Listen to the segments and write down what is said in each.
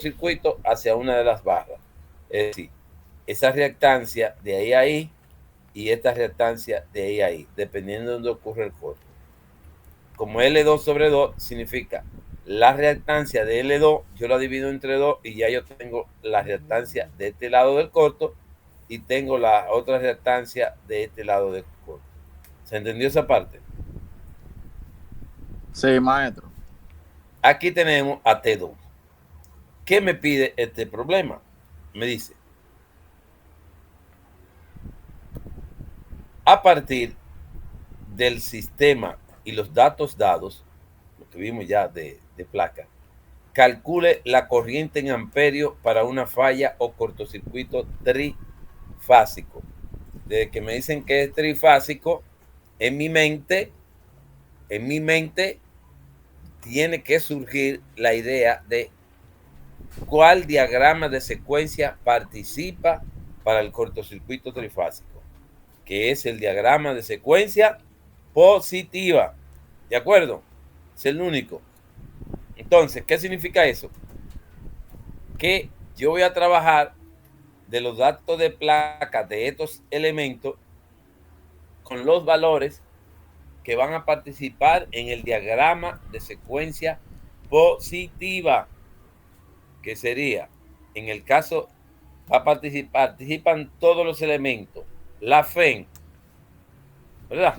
cortocircuito hacia una de las barras. Es decir, esa reactancia de ahí a ahí y esta reactancia de ahí a ahí, dependiendo de dónde ocurre el corto. Como L2 sobre 2 significa la reactancia de L2, yo la divido entre 2 y ya yo tengo la reactancia de este lado del corto y tengo la otra reactancia de este lado del corto. ¿Se entendió esa parte? Sí, maestro. Aquí tenemos a T2. ¿Qué me pide este problema? Me dice, a partir del sistema y los datos dados, lo que vimos ya de placa, calcule la corriente en amperios para una falla o cortocircuito trifásico. Desde que me dicen que es trifásico, en mi mente tiene que surgir la idea de cuál diagrama de secuencia participa para el cortocircuito trifásico, que es el diagrama de secuencia positiva. ¿De acuerdo? Es el único. Entonces, ¿qué significa eso? Que yo voy a trabajar de los datos de placa de estos elementos con los valores que van a participar en el diagrama de secuencia positiva, que sería, en el caso, participan todos los elementos, la FEN, ¿verdad?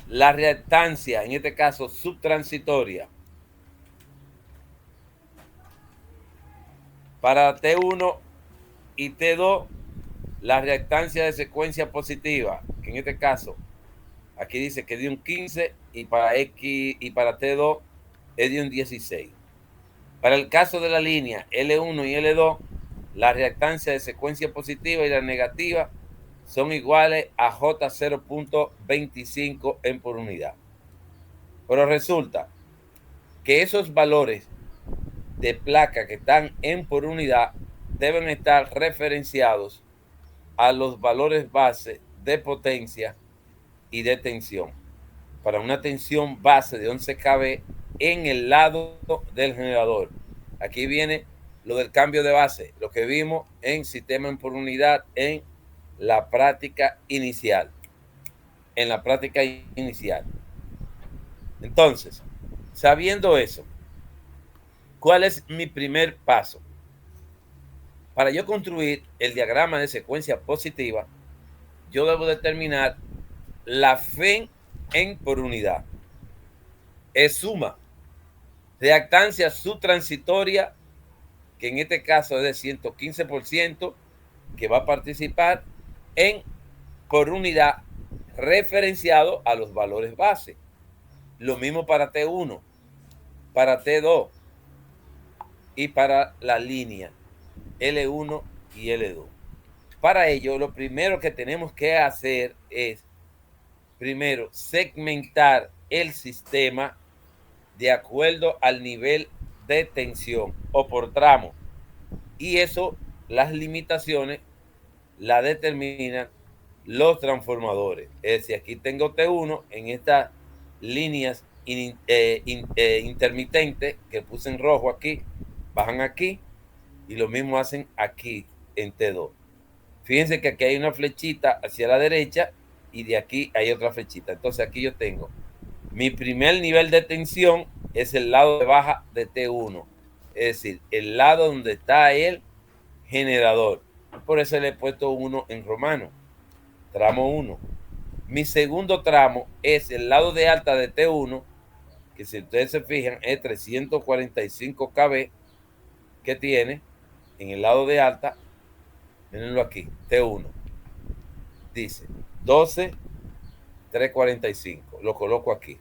La reactancia, en este caso subtransitoria, para T1 y T2, la reactancia de secuencia positiva, que en este caso, aquí dice que es de un 15 y para X y para T2 es de un 16. Para el caso de la línea L1 y L2, la reactancia de secuencia positiva y la negativa son iguales a J0.25 en por unidad. Pero resulta que esos valores de placa que están en por unidad deben estar referenciados a los valores base de potencia y de tensión. Para una tensión base de 11 kV en el lado del generador. Aquí viene lo del cambio de base, lo que vimos en sistema en por unidad en la práctica inicial. En la práctica inicial. Entonces, sabiendo eso, ¿cuál es mi primer paso? Para yo construir el diagrama de secuencia positiva, yo debo determinar la FEN en por unidad. Es suma. Reactancia subtransitoria, que en este caso es de 115%, que va a participar en por unidad referenciado a los valores base. Lo mismo para T1, para T2 y para la línea L1 y L2. Para ello, lo primero que tenemos que hacer es, primero, segmentar el sistema de acuerdo al nivel de tensión o por tramo. Y eso, las limitaciones, la determinan los transformadores. Es decir, aquí tengo T1 en estas líneas intermitentes que puse en rojo aquí, bajan aquí y lo mismo hacen aquí en T2. Fíjense que aquí hay una flechita hacia la derecha y de aquí hay otra flechita. Entonces aquí yo tengo mi primer nivel de tensión es el lado de baja de T1, es decir, el lado donde está el generador. Por eso le he puesto 1 en romano, tramo 1. Mi segundo tramo es el lado de alta de T1, que si ustedes se fijan es 345 kV que tiene en el lado de alta. Mírenlo aquí, T1. Dice 12, 345. Lo coloco aquí.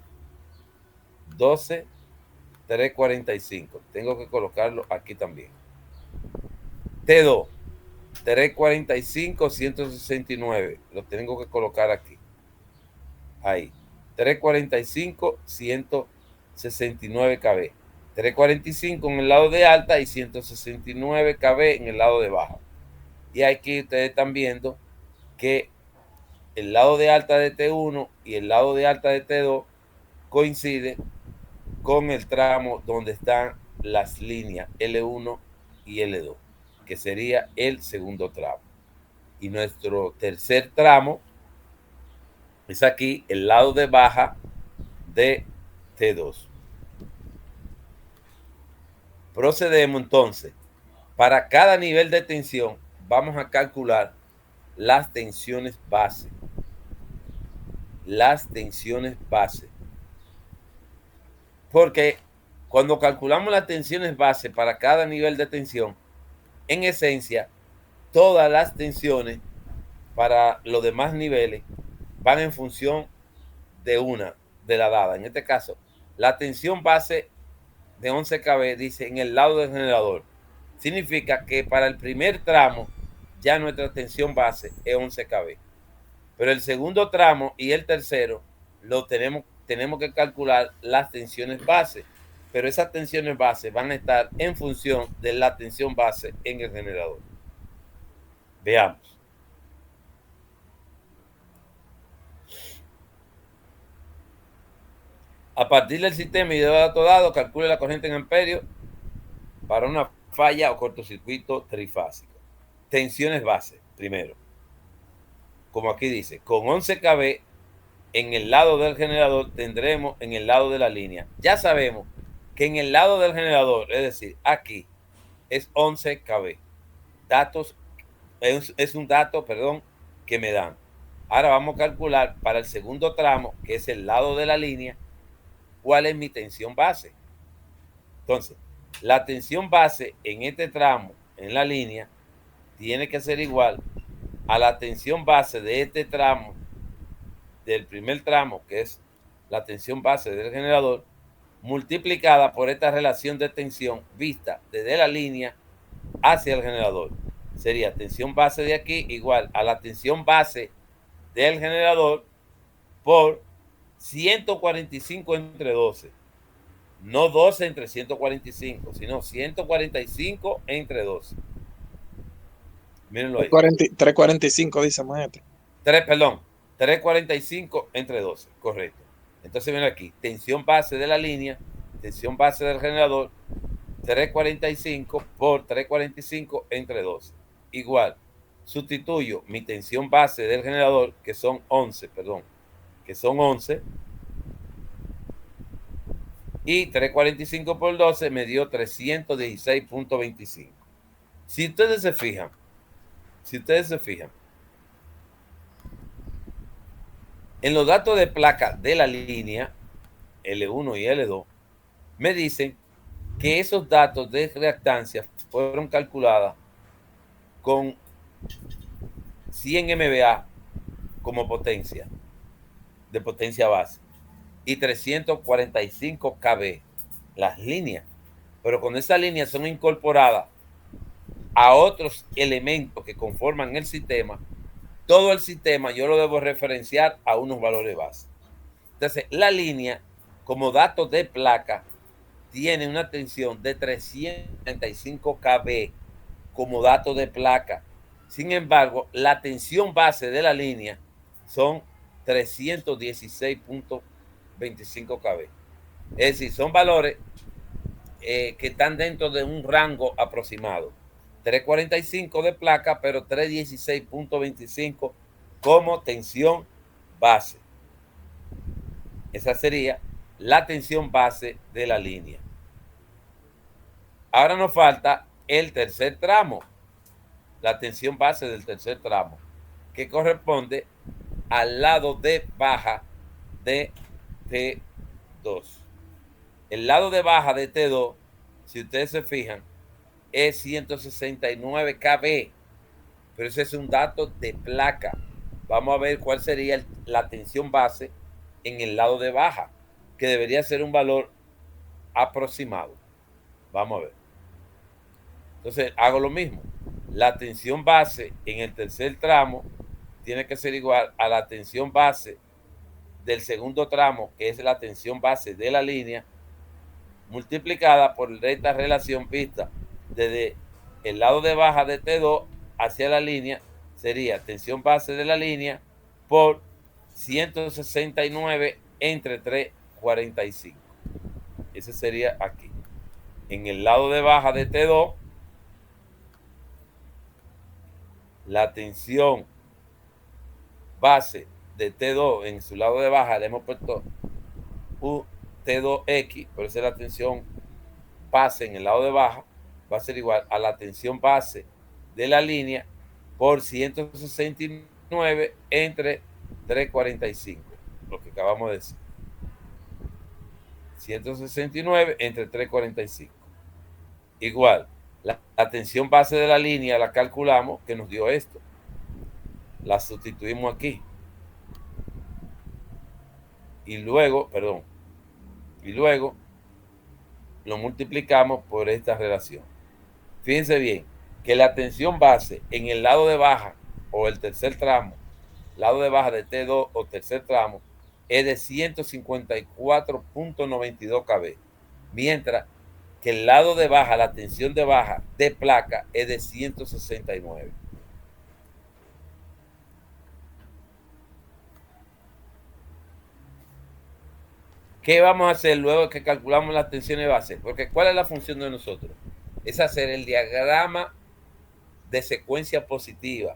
12, 345. Tengo que colocarlo aquí también. T2, 345, 169. Lo tengo que colocar aquí. Ahí. 345, 169 kV. 345 en el lado de alta y 169 kV en el lado de baja. Y aquí ustedes están viendo que el lado de alta de T1 y el lado de alta de T2 coinciden con el tramo donde están las líneas L1 y L2, que sería el segundo tramo. Y nuestro tercer tramo es aquí el lado de baja de T2. Procedemos entonces. Para cada nivel de tensión vamos a calcular las tensiones base. Las tensiones base. Porque cuando calculamos las tensiones base para cada nivel de tensión, en esencia, todas las tensiones para los demás niveles van en función de una, de la dada. En este caso, la tensión base de 11 kV dice en el lado del generador. Significa que para el primer tramo ya nuestra tensión base es 11 kV. Pero el segundo tramo y el tercero lo tenemos que calcular las tensiones base. Pero esas tensiones base van a estar en función de la tensión base en el generador. Veamos. A partir del sistema y de datos dados, calcule la corriente en amperios para una falla o cortocircuito trifásico. Tensiones base, primero. Como aquí dice, con 11 kV en el lado del generador tendremos en el lado de la línea. Ya sabemos que en el lado del generador, es decir, aquí, es 11 kV. Es un dato, perdón, que me dan. Ahora vamos a calcular para el segundo tramo, que es el lado de la línea, cuál es mi tensión base. Entonces, la tensión base en este tramo, en la línea, tiene que ser igual a la tensión base de este tramo, del primer tramo, que es la tensión base del generador, multiplicada por esta relación de tensión vista desde la línea hacia el generador. Sería tensión base de aquí igual a la tensión base del generador por 145 entre 12. No 12 entre 145, sino 145 entre 12. Mírenlo ahí. 345 dice maestro. 345 entre 12, correcto. Entonces miren aquí, tensión base de la línea, tensión base del generador, 345 por 345 entre 12. Igual, sustituyo mi tensión base del generador, que son 11, y 345 por 12 me dio 316.25. Si ustedes se fijan, en los datos de placa de la línea L1 y L2, me dicen que esos datos de reactancia fueron calculados con 100 MVA como potencia, de potencia base, y 345 kV las líneas. Pero cuando esas líneas son incorporadas a otros elementos que conforman el sistema, todo el sistema yo lo debo referenciar a unos valores base. Entonces, la línea, como datos de placa, tiene una tensión de 335 kV como dato de placa. Sin embargo, la tensión base de la línea son 316.25 kV. Es decir, son valores que están dentro de un rango aproximado. 345 de placa, pero 316.25 como tensión base. Esa sería la tensión base de la línea. Ahora nos falta el tercer tramo, la tensión base del tercer tramo, que corresponde al lado de baja de T2. El lado de baja de T2, si ustedes se fijan, es 169 kV, pero ese es un dato de placa. Vamos a ver cuál sería la tensión base en el lado de baja, que debería ser un valor aproximado. Vamos a ver. Entonces hago lo mismo. La tensión base en el tercer tramo tiene que ser igual a la tensión base del segundo tramo, que es la tensión base de la línea, multiplicada por esta relación vista desde el lado de baja de T2 hacia la línea, sería tensión base de la línea por 169 entre 345. Ese sería aquí. en el lado de baja de T2, la tensión base de T2 en su lado de baja le hemos puesto T2X, por eso la tensión base en el lado de baja va a ser igual a la tensión base de la línea por 169 entre 345, lo que acabamos de decir. 169 entre 345. Igual, la tensión base de la línea la calculamos, que nos dio esto. La sustituimos aquí. Y luego lo multiplicamos por esta relación. Fíjense bien que la tensión base en el lado de baja o el tercer tramo, lado de baja de T2 o tercer tramo, es de 154.92 kb, mientras que el lado de baja, la tensión de baja de placa es de 169. ¿Qué vamos a hacer luego que calculamos las tensiones base? Porque ¿cuál es la función de nosotros? Es hacer el diagrama de secuencia positiva,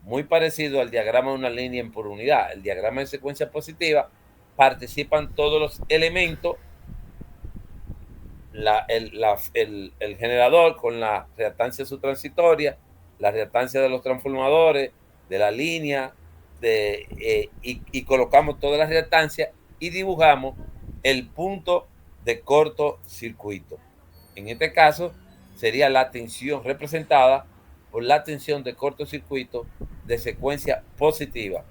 muy parecido al diagrama de una línea por unidad. El diagrama de secuencia positiva participan todos los elementos, el generador con la reactancia subtransitoria, la reactancia de los transformadores, de la línea, y colocamos todas las reactancias y dibujamos el punto de cortocircuito. En este caso sería la tensión representada por la tensión de cortocircuito de secuencia positiva,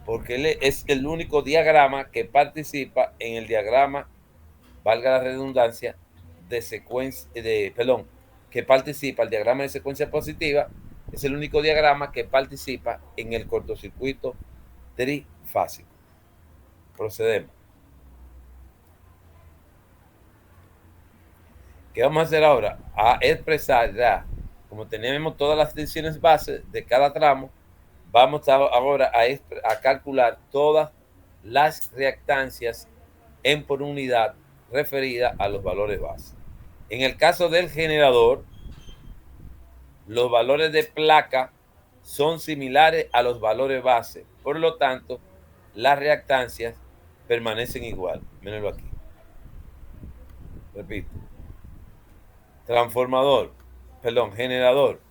porque es el único diagrama que participa en el diagrama, valga la redundancia, de secuencia, que participa el diagrama de secuencia positiva, es el único diagrama que participa en el cortocircuito trifásico. Procedemos. ¿Qué vamos a hacer ahora? A expresar ya, como tenemos todas las tensiones bases de cada tramo, vamos ahora a calcular todas las reactancias en por unidad referida a los valores base. En el caso del generador, los valores de placa son similares a los valores base. Por lo tanto, las reactancias permanecen igual. Mírenlo aquí. Repito. Generador.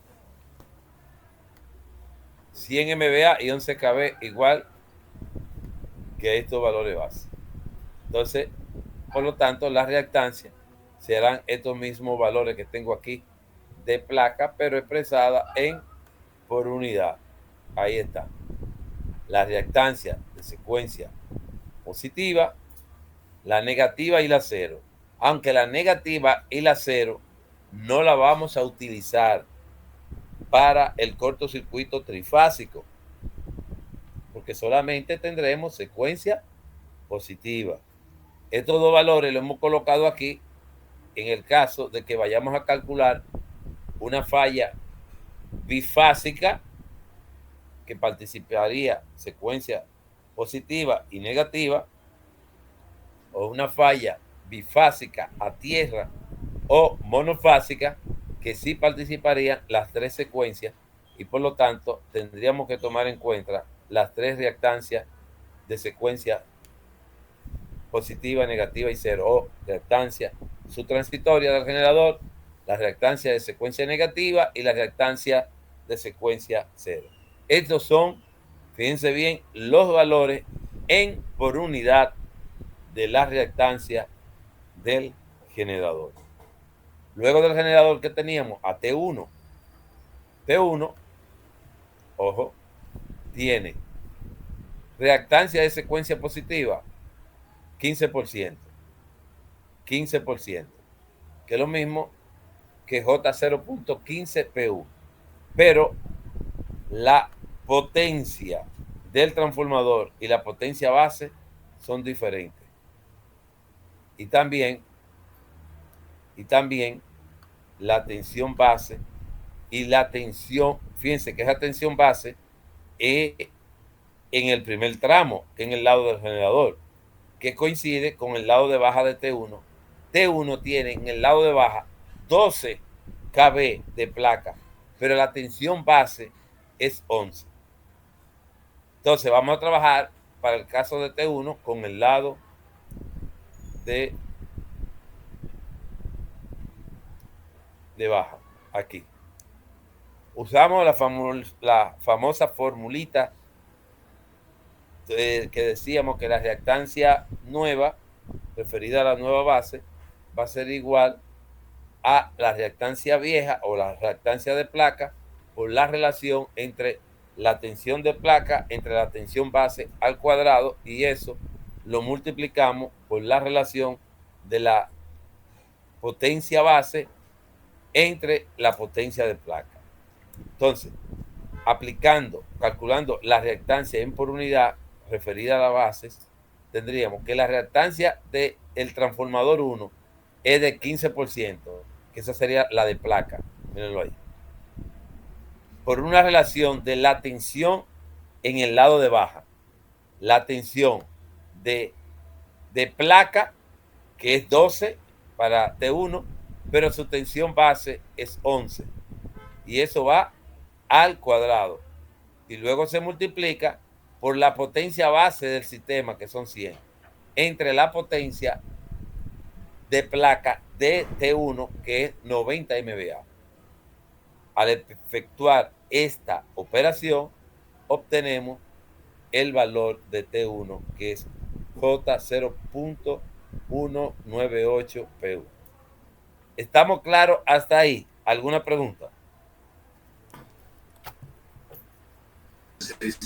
100 MVA y 11 kV igual que estos valores base. Entonces, por lo tanto, las reactancias serán estos mismos valores que tengo aquí de placa, pero expresada en por unidad. Ahí está. La reactancia de secuencia positiva, la negativa y la cero. Aunque la negativa y la cero no la vamos a utilizar para el cortocircuito trifásico, porque solamente tendremos secuencia positiva. Estos dos valores los hemos colocado aquí en el caso de que vayamos a calcular una falla bifásica que participaría secuencia positiva y negativa, o una falla bifásica a tierra o monofásica que sí participarían las tres secuencias, y por lo tanto tendríamos que tomar en cuenta las tres reactancias de secuencia positiva, negativa y cero, o reactancia subtransitoria del generador, la reactancia de secuencia negativa y la reactancia de secuencia cero. Estos son, fíjense bien, los valores en por unidad de la reactancia del generador. Luego del generador, que teníamos a T1. T1, ojo, tiene reactancia de secuencia positiva 15%, 15%, que es lo mismo que J0.15 PU, pero la potencia del transformador y la potencia base son diferentes. Y también la tensión base y la tensión, fíjense que esa tensión base es en el primer tramo, que en el lado del generador, que coincide con el lado de baja de T1. T1 tiene en el lado de baja 12 kb de placa, pero la tensión base es 11. Entonces vamos a trabajar para el caso de T1 con el lado de baja, aquí. Usamos la famosa formulita que decíamos que la reactancia nueva, referida a la nueva base, va a ser igual a la reactancia vieja o la reactancia de placa por la relación entre la tensión de placa entre la tensión base al cuadrado, y eso lo multiplicamos por la relación de la potencia base entre la potencia de placa. Entonces, calculando la reactancia en por unidad referida a las bases, tendríamos que la reactancia del transformador 1 es de 15%, que esa sería la de placa, mírenlo ahí, por una relación de la tensión en el lado de baja, la tensión de placa, que es 12 para T1, pero su tensión base es 11, y eso va al cuadrado, y luego se multiplica por la potencia base del sistema, que son 100, entre la potencia de placa de T1, que es 90 MVA. Al efectuar esta operación, obtenemos el valor de T1, que es J0.198 PU. ¿Estamos claros hasta ahí? ¿Alguna pregunta?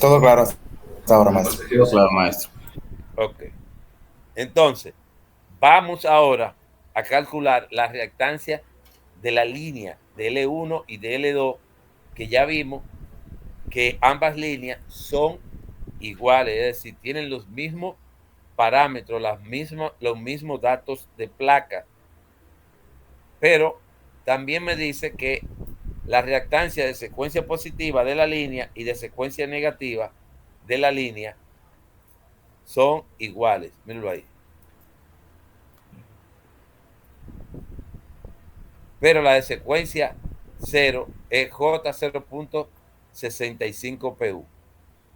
Todo claro hasta ahora, maestro. Todo claro, maestro. Ok. Entonces, vamos ahora a calcular la reactancia de la línea de L1 y de L2, que ya vimos que ambas líneas son iguales, es decir, tienen los mismos parámetros, los mismos datos de placa, pero también me dice que la reactancia de secuencia positiva de la línea y de secuencia negativa de la línea son iguales. Mírenlo ahí. Pero la de secuencia 0 es J0.65 PU.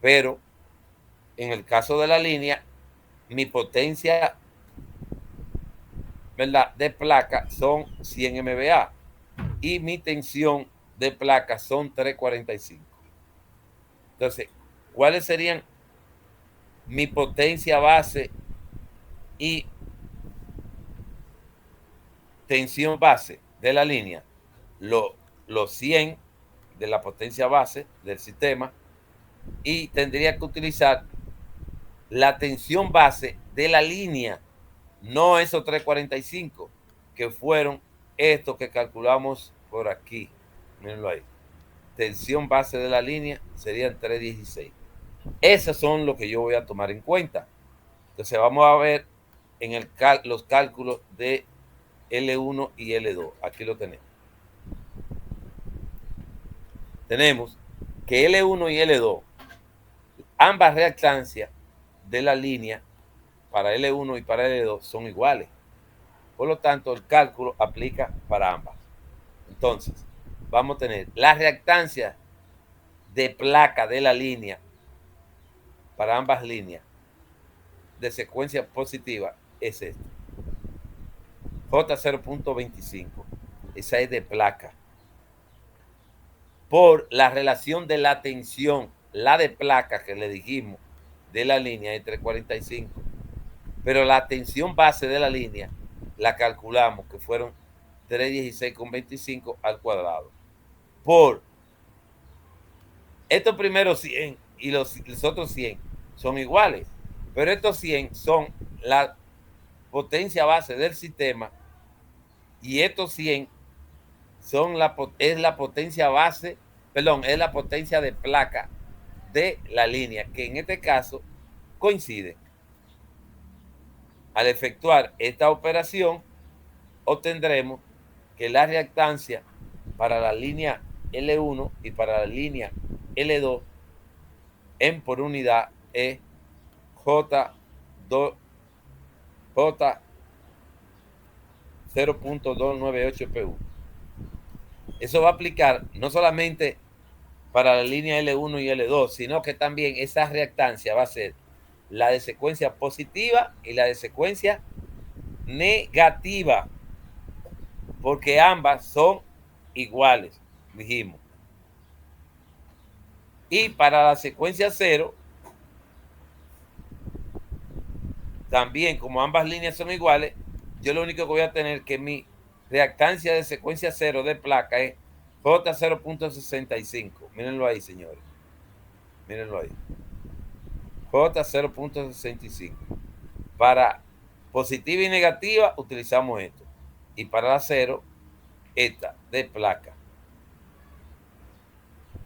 Pero en el caso de la línea, mi potencia, ¿verdad?, de placa son 100 MVA y mi tensión de placa son 345. Entonces, ¿cuáles serían mi potencia base y tensión base de la línea? Los 100 de la potencia base del sistema, y tendría que utilizar la tensión base de la línea, no esos 345, que fueron estos que calculamos por aquí. Mírenlo ahí. Tensión base de la línea serían 316. Esos son los que yo voy a tomar en cuenta. Entonces vamos a ver en los cálculos de L1 y L2. Aquí lo tenemos. Tenemos que L1 y L2, ambas reactancias de la línea para L1 y para L2 son iguales. Por lo tanto, el cálculo aplica para ambas. Entonces, vamos a tener la reactancia de placa de la línea para ambas líneas de secuencia positiva es esta. J0.25. Esa es de placa. Por la relación de la tensión, la de placa que le dijimos de la línea es 345. Pero la tensión base de la línea la calculamos que fueron 316,25 al cuadrado. Por estos primeros 100 y los otros 100 son iguales, pero estos 100 son la potencia base del sistema y estos 100 es la potencia base, perdón, es la potencia de placa de la línea, que en este caso coincide. Al efectuar esta operación, obtendremos que la reactancia para la línea L1 y para la línea L2 en por unidad es J0.298 PU. Eso va a aplicar no solamente para la línea L1 y L2, sino que también esa reactancia va a ser la de secuencia positiva y la de secuencia negativa, porque ambas son iguales, dijimos. Y para la secuencia 0, también como ambas líneas son iguales, yo lo único que voy a tener que mi reactancia de secuencia 0 de placa es J0.65. Mírenlo ahí, señores. Mírenlo ahí. J0.65. Para positiva y negativa utilizamos esto. Y para la 0, esta de placa.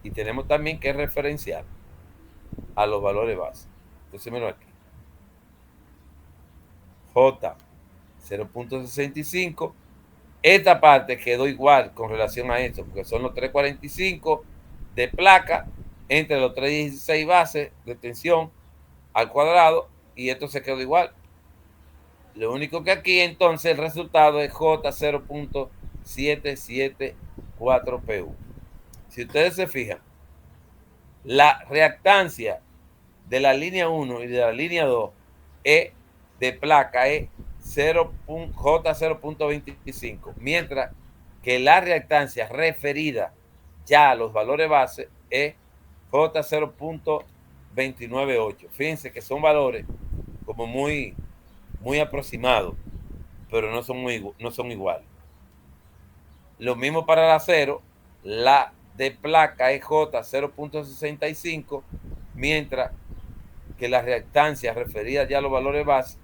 Y tenemos también que referenciar a los valores base. Entonces, mírenlo aquí. J 0.65. Esta parte quedó igual con relación a esto, porque son los 345 de placa entre los 316 bases de tensión al cuadrado, y esto se quedó igual. Lo único que aquí entonces el resultado es J 0.774 PU. Si ustedes se fijan, la reactancia de la línea 1 y de la línea 2 es de placa es J 0.25, mientras que la reactancia referida ya a los valores base es J 0.298. Fíjense que son valores como muy aproximados, pero no son iguales. Lo mismo para la 0, la de placa es J 0.65, mientras que la reactancia referida ya a los valores base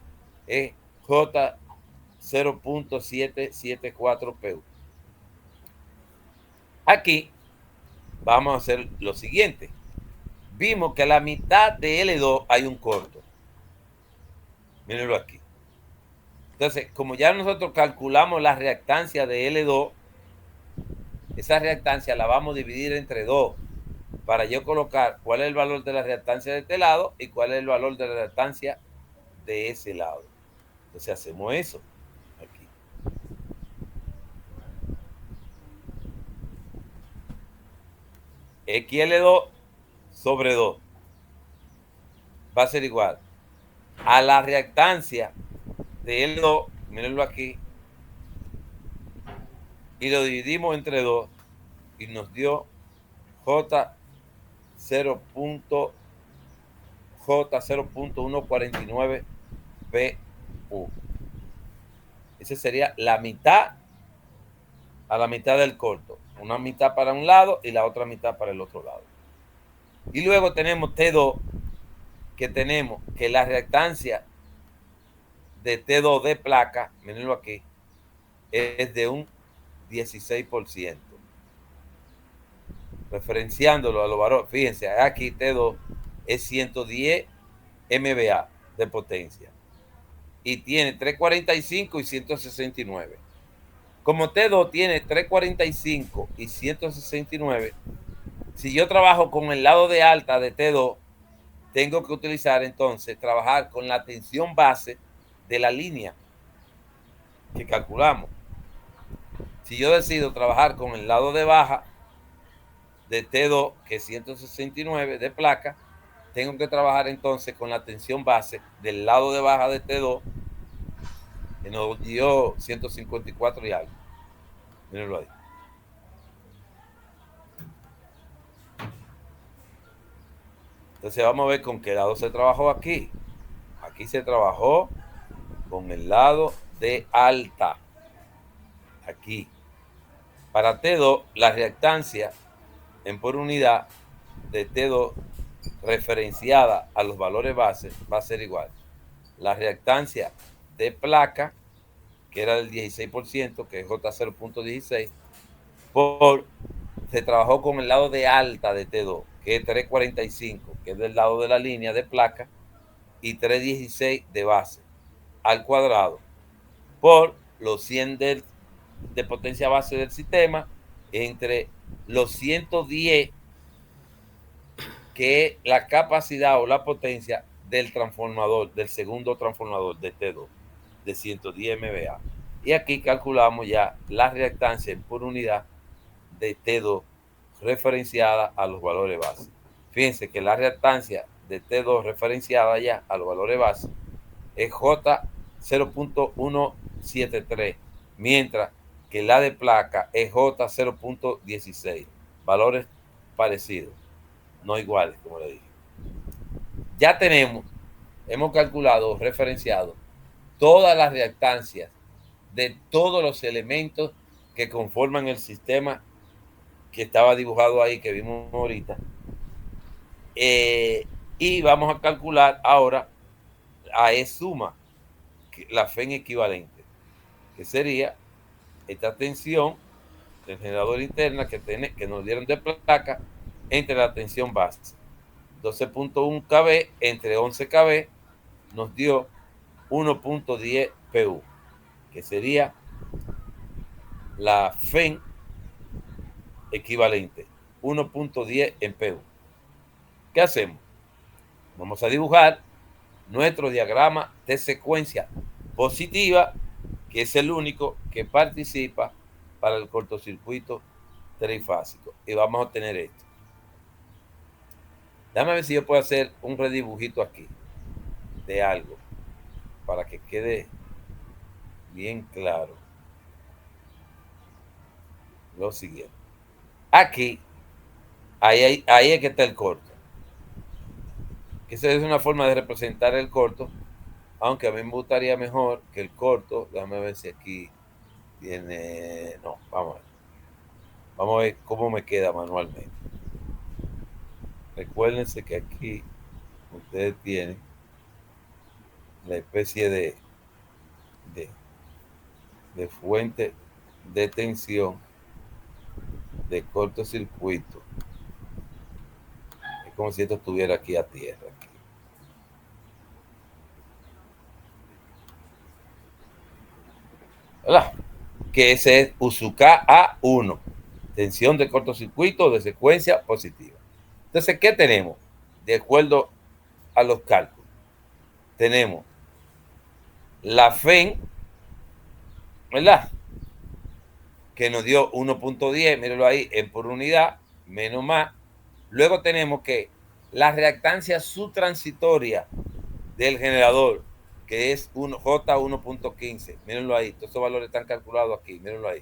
es J 0.774 PU. Aquí vamos a hacer lo siguiente. Vimos que a la mitad de L2 hay un corto. Mírenlo aquí. Entonces, como ya nosotros calculamos la reactancia de L2, esa reactancia la vamos a dividir entre 2 para yo colocar cuál es el valor de la reactancia de este lado y cuál es el valor de la reactancia de ese lado. Entonces hacemos eso aquí. XL2 sobre 2 va a ser igual a la reactancia de L2, mírenlo aquí, y lo dividimos entre 2 y nos dio J 0.149 PU. Esa sería la mitad a la mitad del corto. Una mitad para un lado y la otra mitad para el otro lado. Y luego tenemos T2, que tenemos que la reactancia de T2 de placa, mírenlo aquí, es de un 16%. Referenciándolo a los valores, fíjense, aquí T2 es 110 MVA de potencia y tiene 345 y 169. Como T2 tiene 345 y 169, si yo trabajo con el lado de alta de T2, tengo que utilizar entonces, trabajar con la tensión base de la línea que calculamos. Si yo decido trabajar con el lado de baja de T2, que es 169 de placa, tengo que trabajar entonces con la tensión base del lado de baja de T2, que nos dio 154 y algo. Mírenlo ahí. Entonces vamos a ver con qué lado se trabajó aquí. Aquí se trabajó con el lado de alta. Aquí. Para T2, la reactancia en por unidad de T2 referenciada a los valores base va a ser igual. La reactancia de placa, que era del 16%, que es J 0.16, se trabajó con el lado de alta de T2, que es 345, que es del lado de la línea de placa, y 316 de base, al cuadrado, por los 100 de potencia base del sistema, entre los 110, que es la capacidad o la potencia del transformador, del segundo transformador de T2, de 110 MVA. Y aquí calculamos ya la reactancia por unidad de T2 referenciada a los valores base. Fíjense que la reactancia de T2 referenciada ya a los valores base es J 0.173, mientras que la de placa es J 0.16. Valores parecidos, no iguales, como le dije. Ya hemos calculado, referenciado todas las reactancias de todos los elementos que conforman el sistema que estaba dibujado ahí, que vimos ahorita. Y vamos a calcular ahora a E suma, la FEN equivalente, que sería esta tensión del generador interna que nos dieron de placa entre la tensión base. 12.1 kV entre 11 kV nos dio 1.10 PU, que sería la FEN equivalente, 1.10 en PU. ¿Qué hacemos? Vamos a dibujar nuestro diagrama de secuencia positiva, que es el único que participa para el cortocircuito trifásico. Y vamos a obtener esto. Déjame ver si yo puedo hacer un redibujito aquí de algo para que quede bien claro lo siguiente. Aquí, ahí es que está el corto. Que esa es una forma de representar el corto, aunque a mí me gustaría mejor que el corto. Déjame ver si aquí tiene. No, vamos a ver. Vamos a ver cómo me queda manualmente. Recuérdense que aquí ustedes tienen la especie de fuente de tensión de cortocircuito. Es como si esto estuviera aquí a tierra. Aquí. ¿Verdad? Que ese es USUCA A1, tensión de cortocircuito de secuencia positiva. Entonces, ¿qué tenemos? De acuerdo a los cálculos, tenemos la FEN, ¿verdad? Que nos dio 1.10, mírenlo ahí, en por unidad, menos más. Luego tenemos que la reactancia subtransitoria del generador, que es J 1.15, mírenlo ahí, todos esos valores están calculados aquí, mírenlo ahí.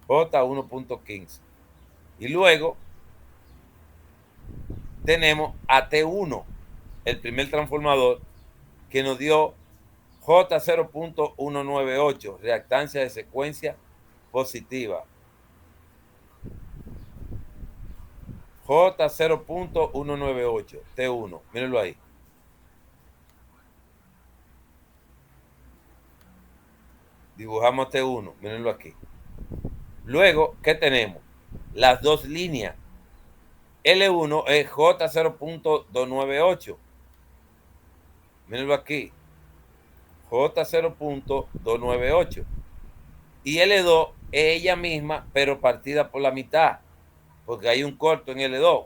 J 1.15. Y luego tenemos a T1, el primer transformador, que nos dio J 0.198, reactancia de secuencia positiva. J 0.198, T1, mírenlo ahí. Dibujamos T1, mírenlo aquí. Luego, ¿qué tenemos? Las dos líneas. L1 es J 0.298. Mírenlo aquí. J 0.298. Y L2 es ella misma, pero partida por la mitad, porque hay un corto en L2,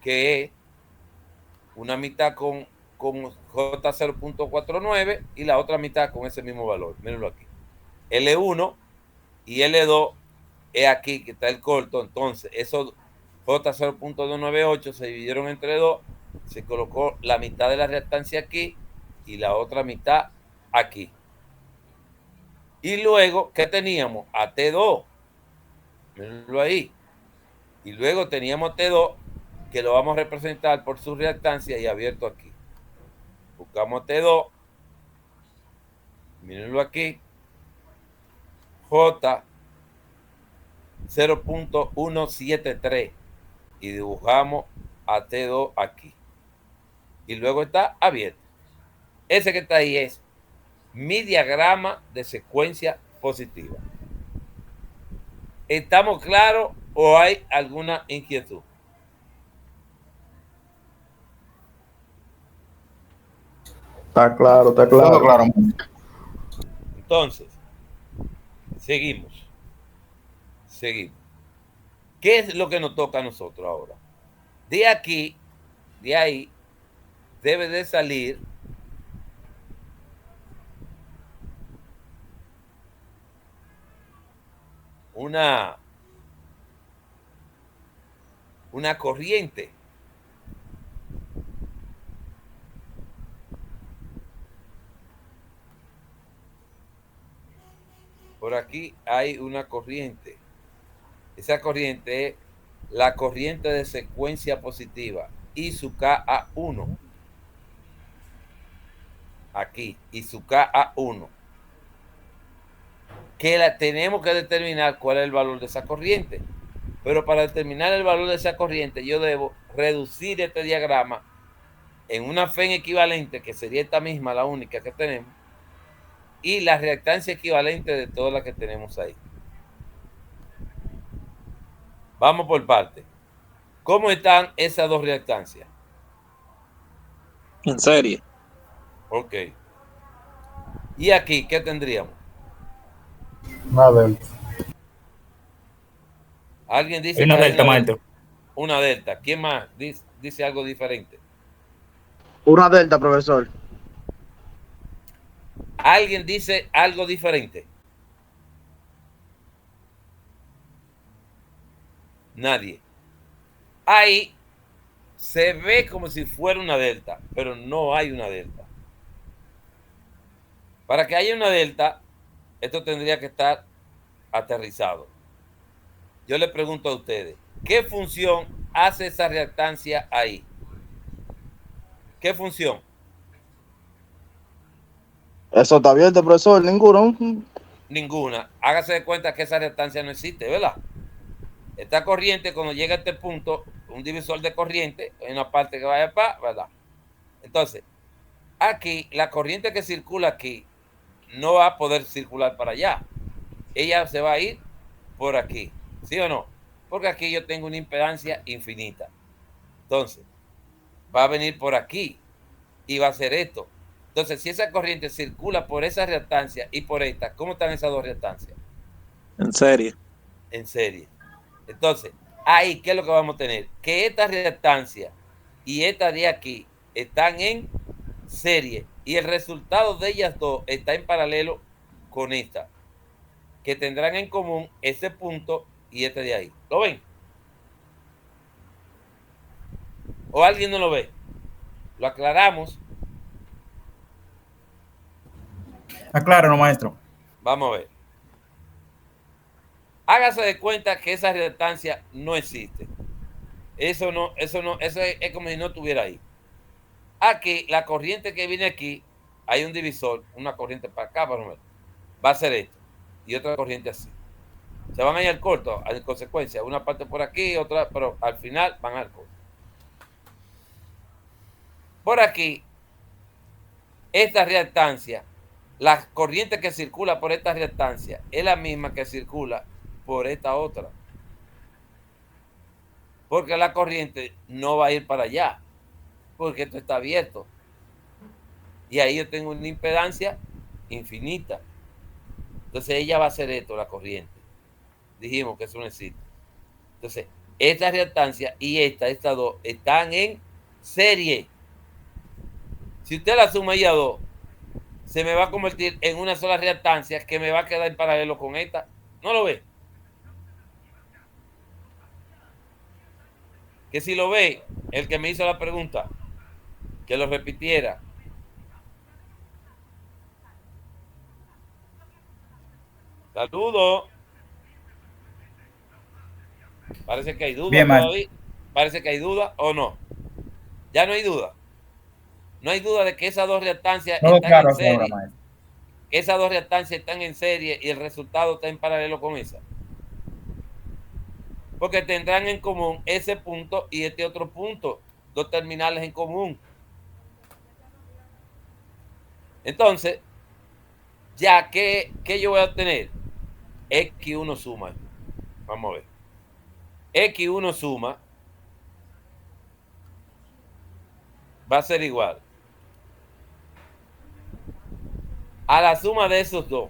que es una mitad con J 0.49 y la otra mitad con ese mismo valor. Mírenlo aquí. L1 y L2 es aquí que está el corto. Entonces, esos J 0.298 se dividieron entre dos. Se colocó la mitad de la reactancia aquí y la otra mitad aquí. Y luego, ¿qué teníamos? A T2. Mírenlo ahí. Y luego teníamos T2, que lo vamos a representar por su reactancia y abierto aquí. Buscamos T2. Mírenlo aquí. J 0.173. Y dibujamos a T2 aquí. Y luego está abierto. Ese que está ahí es mi diagrama de secuencia positiva. ¿Estamos claros o hay alguna inquietud? Está claro, está claro. Todo claro. Entonces, seguimos. ¿Qué es lo que nos toca a nosotros ahora? De aquí, de ahí, debe de salir una corriente. Por aquí hay una corriente. Esa corriente es la corriente de secuencia positiva, I sub K-A1. Aquí, I sub K-A1. Que tenemos que determinar cuál es el valor de esa corriente. Pero para determinar el valor de esa corriente, yo debo reducir este diagrama en una FEN equivalente, que sería esta misma, la única que tenemos, y la reactancia equivalente de todas las que tenemos ahí. Vamos por parte. ¿Cómo están esas dos reactancias? En serie. Ok. ¿Y aquí qué tendríamos? Una delta. ¿Alguien dice Una que hay delta, maestro. Una delta. ¿Quién más dice algo diferente? Una delta, profesor. ¿Alguien dice algo diferente? Nadie. Ahí se ve como si fuera una delta, pero no hay una delta. Para que haya una delta, esto tendría que estar aterrizado. Yo le pregunto a ustedes, ¿qué función hace esa reactancia ahí? ¿Qué función? Eso está abierto, profesor. Ninguno. Ninguna. Hágase de cuenta que esa reactancia no existe, ¿verdad? Esta corriente, cuando llega a este punto, un divisor de corriente, hay una parte que vaya para, ¿verdad? Entonces, aquí, la corriente que circula aquí no va a poder circular para allá. Ella se va a ir por aquí, ¿sí o no? Porque aquí yo tengo una impedancia infinita. Entonces, va a venir por aquí y va a hacer esto. Entonces, si esa corriente circula por esa reactancia y por esta, ¿cómo están esas dos reactancias? En serie. En serie. Entonces, ahí, ¿qué es lo que vamos a tener? Que esta reactancia y esta de aquí están en serie y el resultado de ellas dos está en paralelo con esta, que tendrán en común ese punto y este de ahí. ¿Lo ven? ¿O alguien no lo ve? Lo aclaramos. Acláranos, maestro. Vamos a ver. Hágase de cuenta que esa reactancia no existe. Eso es como si no estuviera ahí. Aquí, la corriente que viene aquí, hay un divisor, una corriente para acá, para ver, va a ser esto, y otra corriente así. Se van a ir al corto, en consecuencia, una parte por aquí, otra, pero al final van al corto. Por aquí, esta reactancia, la corriente que circula por esta reactancia es la misma que circula por esta otra. Porque la corriente no va a ir para allá, porque esto está abierto. Y ahí yo tengo una impedancia infinita. Entonces ella va a hacer esto, la corriente. Dijimos que eso no existe. Entonces, esta reactancia y estas dos, están en serie. Si usted la suma ella dos, se me va a convertir en una sola reactancia que me va a quedar en paralelo con esta. ¿No lo ve? Que si lo ve, el que me hizo la pregunta, que lo repitiera. Saludos. Parece que hay duda. Bien, todavía. Parece que hay duda o no. Ya no hay duda. No hay duda de que esas dos reactancias Todo están claro en serie. ahora, maestro. Esas dos reactancias están en serie y el resultado está en paralelo con esa. Porque tendrán en común ese punto y este otro punto. Dos terminales en común. Entonces, ya que yo voy a obtener X1 suma. Vamos a ver. X1 suma va a ser igual a la suma de esos dos.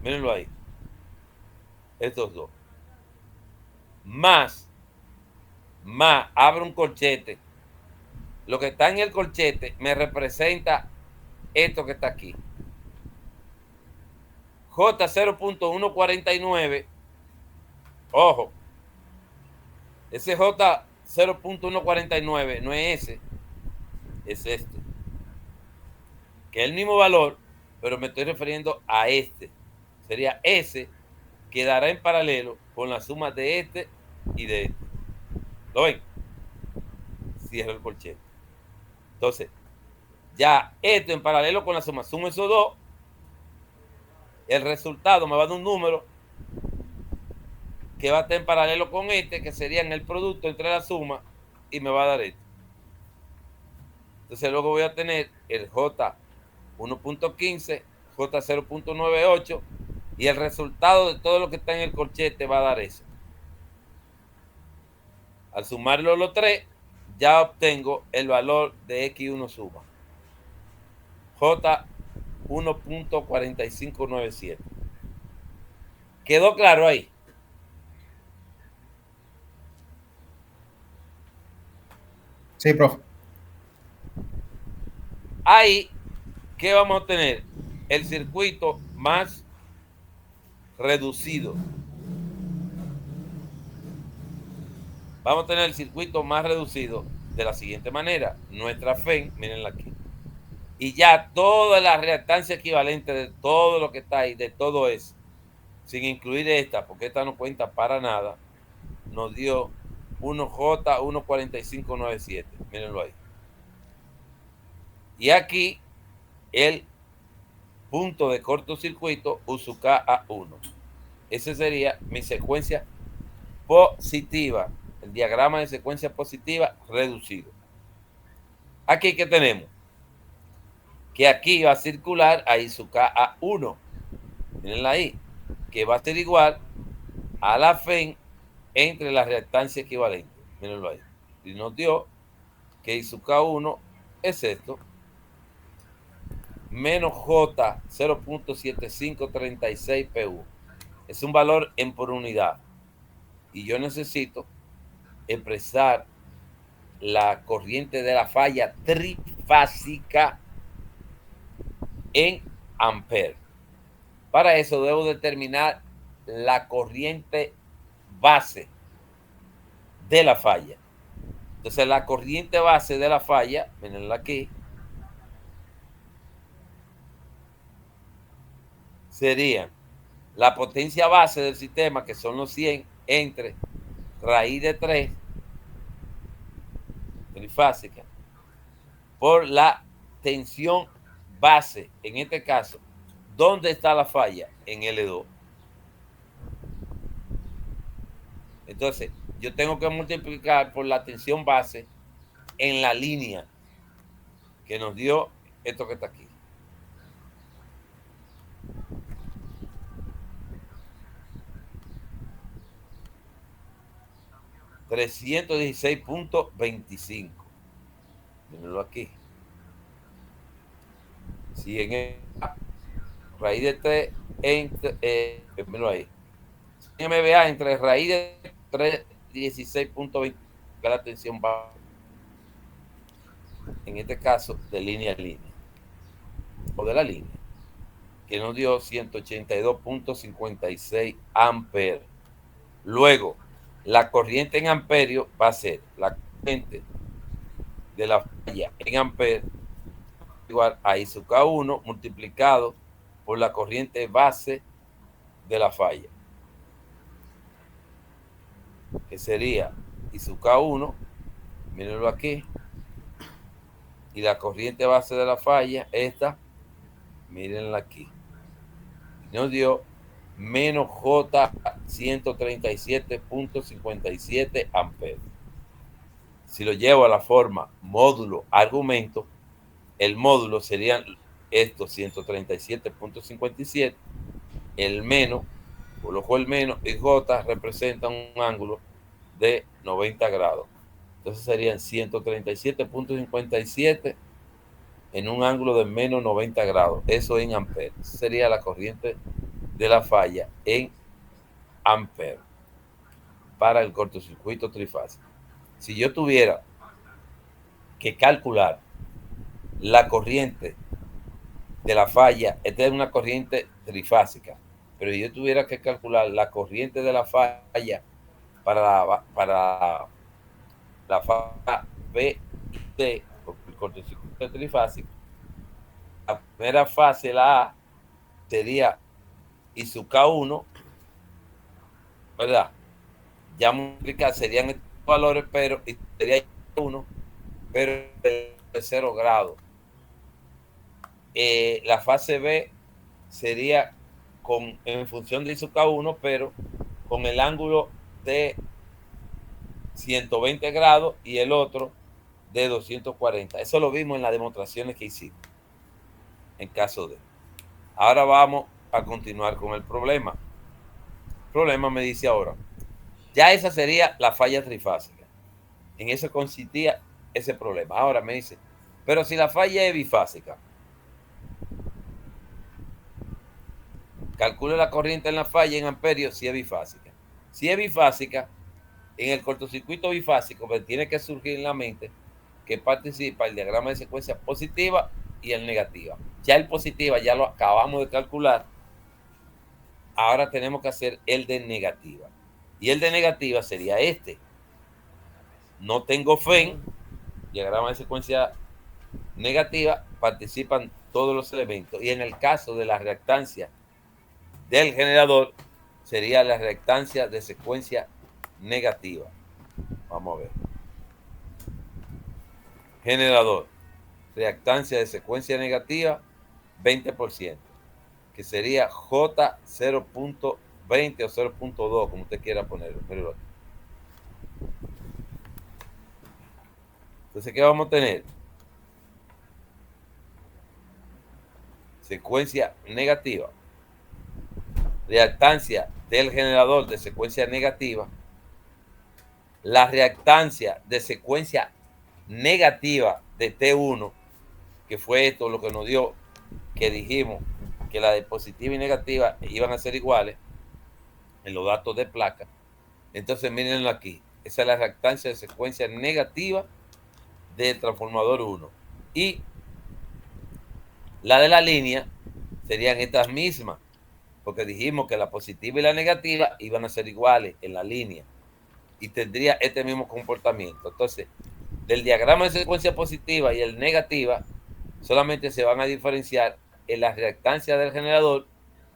Mírenlo ahí. Estos dos. Más, abre un corchete. Lo que está en el corchete me representa esto que está aquí. J 0.149 Ojo, ese J 0.149 no es ese, es este, que es el mismo valor, pero me estoy refiriendo a este. Sería ese, quedará en paralelo con la suma de este y de este. ¿Lo ven? Cierro el corchete. Entonces, ya esto en paralelo con la suma, sumo esos dos, el resultado me va a dar un número que va a estar en paralelo con este, que sería en el producto entre la suma, y me va a dar esto. Entonces luego voy a tener el J 1.15, J 0.98, y el resultado de todo lo que está en el corchete va a dar eso. Al sumarlo los tres, ya obtengo el valor de X1 suma. J 1.4597. ¿Quedó claro ahí? Sí, profe. Ahí, ¿qué vamos a tener? El circuito más reducido. Vamos a tener el circuito más reducido de la siguiente manera. Nuestra FEN, mírenla aquí. Y ya toda la reactancia equivalente de todo lo que está ahí, de todo eso, sin incluir esta, porque esta no cuenta para nada, nos dio 1J 1.4597. Mírenlo ahí. Y aquí el punto de cortocircuito USUCA A1. Esa sería mi secuencia positiva, el diagrama de secuencia positiva reducido. Aquí, ¿qué tenemos? Que aquí va a circular a ISUCA A1. Mírenla ahí, que va a ser igual a la FEN entre la reactancia equivalente. Mírenlo ahí. Y nos dio que ISUCA 1 es esto, menos J 0.7536 PU. Es un valor en por unidad. Y yo necesito expresar la corriente de la falla trifásica en amperes. Para eso debo determinar la corriente base de la falla. Entonces la corriente base de la falla, mirenla aquí, sería la potencia base del sistema, que son los 100, entre raíz de 3 trifásica por la tensión base. En este caso, ¿dónde está la falla? En L2. Entonces, yo tengo que multiplicar por la tensión base en la línea que nos dio esto que está aquí. $316.25. Mírenlo aquí. Si en el raíz de 3 entre, mírenlo ahí. MBA entre raíz de 316.20, que la tensión va, en este caso, de línea a línea, o de la línea, que nos dio 182.56 amperes. Luego, la corriente en amperio va a ser la corriente de la falla en amperes igual a ISUCA 1 multiplicado por la corriente base de la falla, que sería ISUCA 1, mírenlo aquí, y la corriente base de la falla, esta, mírenla aquí, nos dio menos J 137.57 amperes. Si lo llevo a la forma módulo argumento, el módulo serían estos 137.57, el menos, coloco el menos, y J representa un ángulo de 90 grados. Entonces serían 137.57 en un ángulo de menos 90 grados. Eso en amperes. Sería la corriente de la falla en amperes para el cortocircuito trifásico. Si yo tuviera que calcular la corriente de la falla, esta es una corriente trifásica, pero yo tuviera que calcular la corriente de la falla para la falla B y C, porque el cortocircuito es trifásico, la primera fase, la A, sería y su K1, ¿verdad? Ya multiplicar serían estos valores, pero y sería 1, pero de 0 grado. La fase B sería en función de su K1, pero con el ángulo de 120 grados y el otro de 240. Eso lo vimos en las demostraciones que hicimos en caso de. Ahora vamos a continuar con el problema. El problema me dice ahora, ya esa sería la falla trifásica. En eso consistía ese problema. Ahora me dice, pero si la falla es bifásica, calcule la corriente en la falla en amperios si es bifásica. Si es bifásica, en el cortocircuito bifásico, pues tiene que surgir en la mente que participa el diagrama de secuencia positiva y el negativa. Ya el positiva ya lo acabamos de calcular. Ahora tenemos que hacer el de negativa. Y el de negativa sería este. No tengo FEN, diagrama de secuencia negativa, participan todos los elementos. Y en el caso de la reactancia del generador, sería la reactancia de secuencia negativa. Vamos a ver. Generador, reactancia de secuencia negativa, 20%, que sería J 0.20 o 0.2, como usted quiera ponerlo. Entonces, ¿qué vamos a tener? Secuencia negativa. Reactancia del generador de secuencia negativa. La reactancia de secuencia negativa de T1, que fue esto lo que nos dio, que dijimos que la de positiva y negativa iban a ser iguales en los datos de placa. Entonces, mírenlo aquí. Esa es la reactancia de secuencia negativa del transformador 1. Y la de la línea serían estas mismas, porque dijimos que la positiva y la negativa iban a ser iguales en la línea y tendría este mismo comportamiento. Entonces, del diagrama de secuencia positiva y el negativa solamente se van a diferenciar en la reactancia del generador,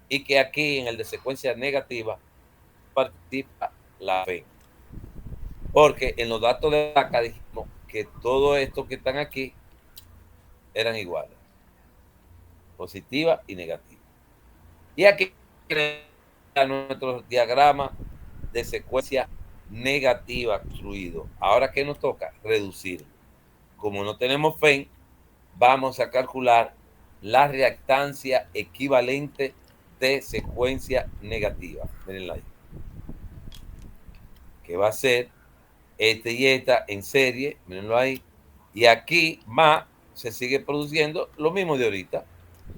y que aquí en el de secuencia negativa participa la FEN. Porque en los datos de placa dijimos que todo esto que están aquí eran iguales, positiva y negativa. Y aquí nuestro diagrama de secuencia negativa construido. Ahora, ¿qué nos toca? Reducirlo. Como no tenemos FEN, vamos a calcular la reactancia equivalente de secuencia negativa. Mirenla ahí. Que va a ser este y esta en serie. Mirenlo ahí. Y aquí más se sigue produciendo lo mismo de ahorita.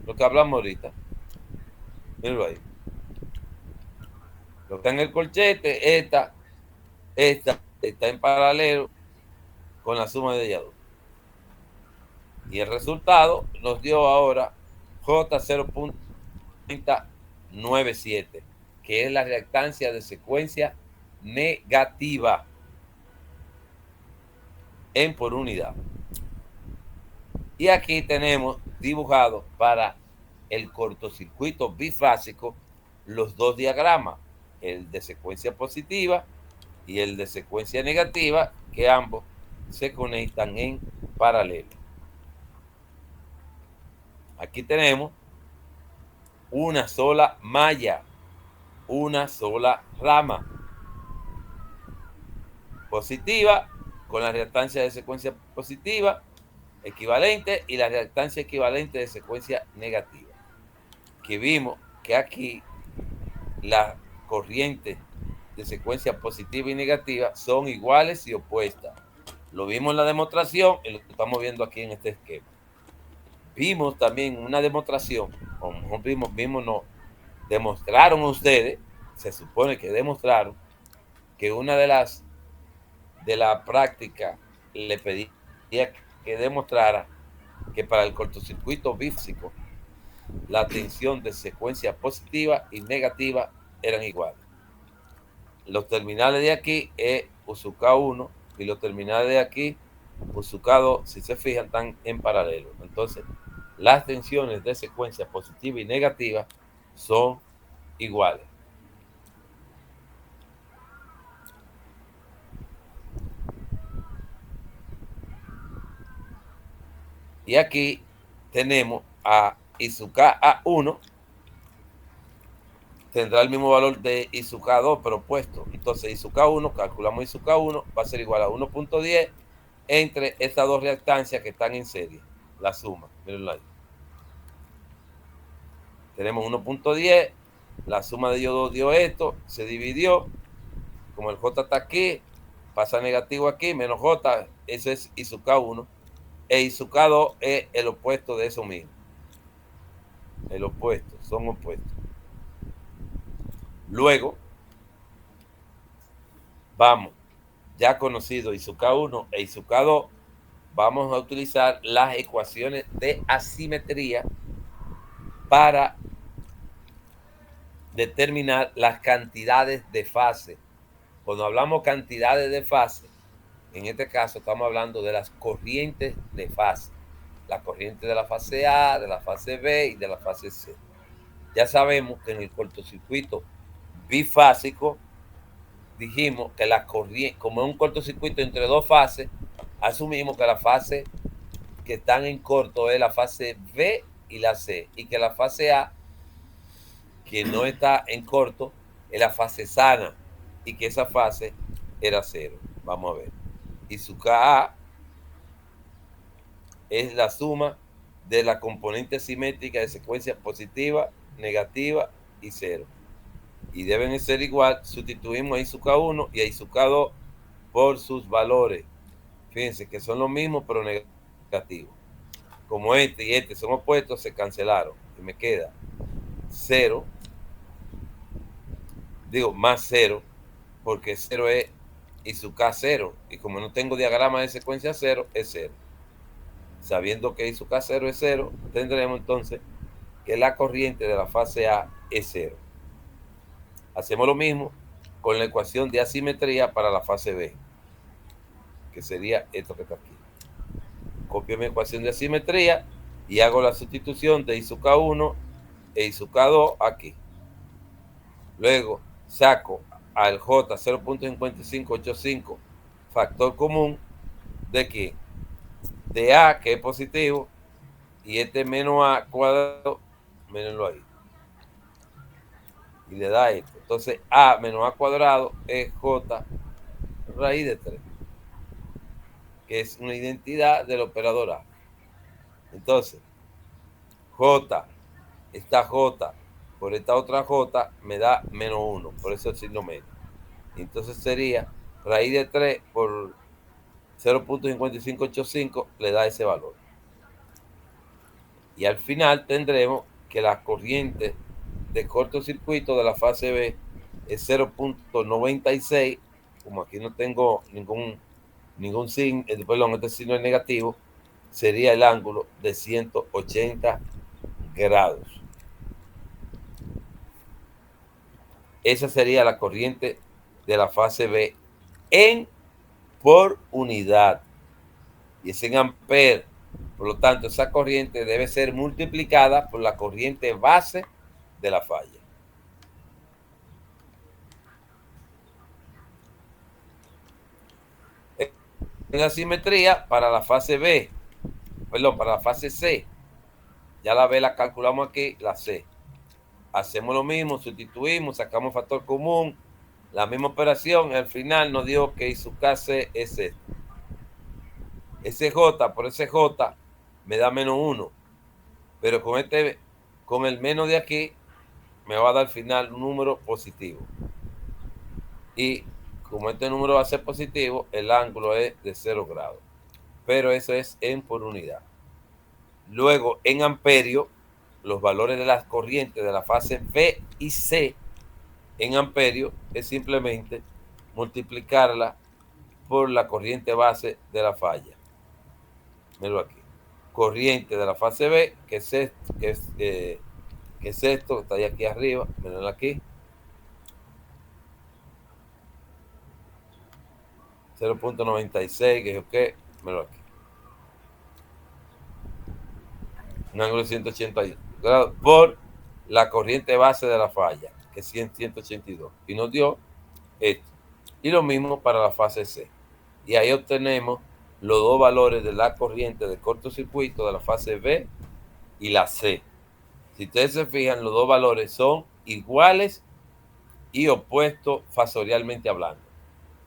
Lo que hablamos ahorita. Mírenlo ahí. Lo que está en el corchete, esta está en paralelo con la suma de ellas dos. Y el resultado nos dio ahora J 0.97, que es la reactancia de secuencia negativa en por unidad. Y aquí tenemos dibujado para el cortocircuito bifásico los dos diagramas, el de secuencia positiva y el de secuencia negativa, que ambos se conectan en paralelo. Aquí tenemos una sola malla, una sola rama positiva con la reactancia de secuencia positiva equivalente y la reactancia equivalente de secuencia negativa. Que vimos que aquí las corrientes de secuencia positiva y negativa son iguales y opuestas. Lo vimos en la demostración y lo estamos viendo aquí en este esquema. Vimos también una demostración, como vimos, no, demostraron ustedes, se supone que demostraron que una de la práctica le pedía que demostrara que para el cortocircuito bifásico la tensión de secuencia positiva y negativa eran iguales. Los terminales de aquí es USUK1 y los terminales de aquí USUK2, si se fijan, están en paralelo. Entonces, las tensiones de secuencia positiva y negativa son iguales. Y aquí tenemos a ISUK-A1, tendrá el mismo valor de ISUK-2, pero opuesto. Entonces, ISUK-1, calculamos ISUK-1, va a ser igual a 1.10 entre estas dos reactancias que están en serie. La suma, mirenlo ahí. Tenemos 1.10, la suma de ellos dos dio esto, se dividió. Como el J está aquí, pasa negativo aquí, menos J, eso es ISUK-1. E ISUK-2 es el opuesto de eso mismo. El opuesto, son opuestos. Luego, vamos, ya conocido ISUK-1 e ISUK-2, vamos a utilizar las ecuaciones de asimetría para determinar las cantidades de fase. Cuando hablamos cantidades de fase, en este caso estamos hablando de las corrientes de fase. La corriente de la fase A, de la fase B y de la fase C. Ya sabemos que en el cortocircuito bifásico dijimos que la corriente, como es un cortocircuito entre dos fases, asumimos que la fase que están en corto es la fase B y la C, y que la fase A, que no está en corto, es la fase sana, y que esa fase era cero. Vamos a ver. ISUK-A es la suma de la componente simétrica de secuencia positiva, negativa y cero. Y deben ser igual, sustituimos a ISUK-1 y a ISUK-2 por sus valores. Fíjense que son los mismos, pero negativos. Como este y este son opuestos, se cancelaron. Y me queda 0, digo más 0, porque 0 es ISUK-0. Y como no tengo diagrama de secuencia 0, es 0. Sabiendo que ISUK-0 es 0, tendremos entonces que la corriente de la fase A es 0. Hacemos lo mismo con la ecuación de asimetría para la fase B, que sería esto que está aquí. Copio mi ecuación de asimetría y hago la sustitución de ISUK-1 e ISUK-2 aquí. Luego saco al J 0.5585 factor común de ¿quién? De A, que es positivo, y este menos A cuadrado, mírenlo ahí. Y le da esto. Entonces A menos A cuadrado es J raíz de 3, que es una identidad del operador A. Entonces, J, esta J por esta otra J me da menos 1, por eso el signo menos. Entonces sería raíz de 3 por 0.5585 le da ese valor. Y al final tendremos que la corriente de cortocircuito de la fase B es 0.96, como aquí no tengo ningún signo, perdón, este signo es negativo, sería el ángulo de 180 grados. Esa sería la corriente de la fase B por unidad. Y es en amperes. Por lo tanto, esa corriente debe ser multiplicada por la corriente base de la falla. En la simetría para la fase B, perdón, para la fase C, ya la B la calculamos aquí, la C. Hacemos lo mismo, sustituimos, sacamos factor común, la misma operación, y al final nos dio que ISUK-C es esto. Ese J por ese J me da menos 1, pero con el menos de aquí me va a dar al final un número positivo. Y como este número va a ser positivo, el ángulo es de 0 grados. Pero eso es en por unidad. Luego, en amperio, los valores de las corrientes de la fase B y C en amperio es simplemente multiplicarla por la corriente base de la falla. Míralo aquí. corriente de la fase B, que es esto, que es esto, que está ahí aquí arriba, mirenlo aquí. 0.96, que es ok, mirenlo aquí. Un ángulo de 180 grados por la corriente base de la falla, que es 182. Y nos dio esto. Y lo mismo para la fase C. Y ahí obtenemos los dos valores de la corriente de cortocircuito de la fase B y la C. Si ustedes se fijan, los dos valores son iguales y opuestos fasorialmente hablando.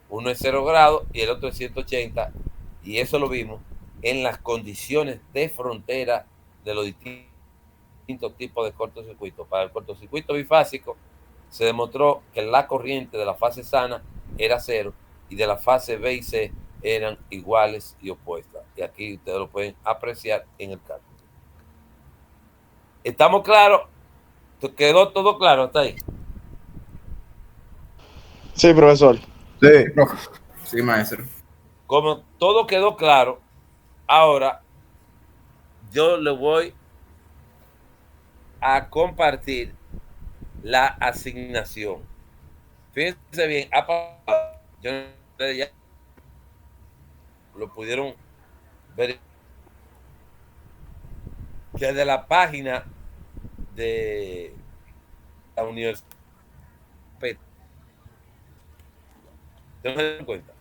Uno es 0 grados y el otro es 180. Y eso lo vimos en las condiciones de frontera de los distintos tipos de cortocircuito. Para el cortocircuito bifásico se demostró que la corriente de la fase sana era 0 y de la fase B y C eran iguales y opuestas. Y aquí ustedes lo pueden apreciar en el cálculo. ¿Estamos claros? ¿Quedó todo claro hasta ahí? Sí, profesor. Sí, profe. Sí, maestro. Como todo quedó claro, ahora yo le voy a compartir la asignación. Fíjense bien, yo ya lo pudieron ver que de la página de la universidad se dan cuenta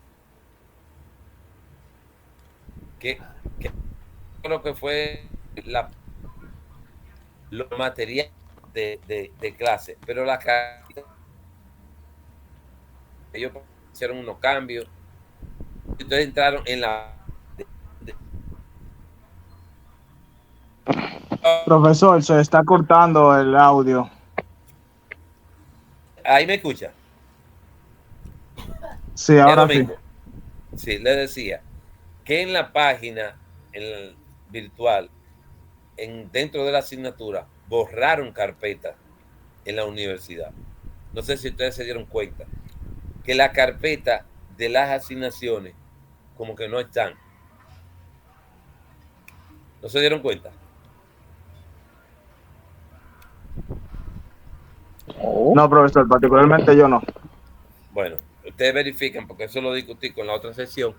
que creo que fue los materiales de clase, pero la ellos hicieron unos cambios. Entonces entraron en la Profesor, se está cortando el audio. ahí me escucha. Sí, ahora sí. Sí, le decía que en la página en el virtual, dentro de la asignatura, borraron carpetas en la universidad. No sé si ustedes se dieron cuenta que la carpeta de las asignaciones como que no están. ¿No se dieron cuenta? No, profesor, particularmente yo no. Bueno, ustedes verifican, porque eso lo discutí con la otra sesión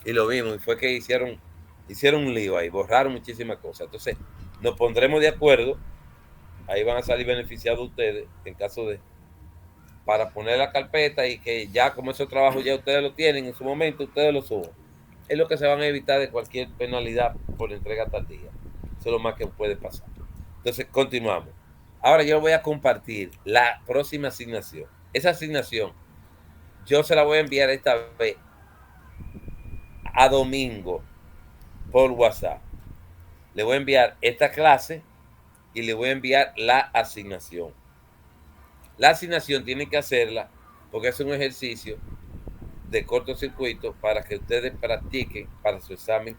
y lo vimos, y fue que hicieron un lío ahí, borraron muchísimas cosas. Entonces, nos pondremos de acuerdo, ahí van a salir beneficiados ustedes, en caso de, para poner la carpeta y que ya como ese trabajo ya ustedes lo tienen en su momento, ustedes lo suban. Es lo que se van a evitar de cualquier penalidad por entrega tardía. Eso es lo más que puede pasar. Entonces, continuamos. Ahora yo voy a compartir la próxima asignación. Esa asignación, yo se la voy a enviar esta vez a Domingo por WhatsApp. Le voy a enviar esta clase y le voy a enviar la asignación. La asignación tiene que hacerla porque es un ejercicio de cortocircuito para que ustedes practiquen para su examen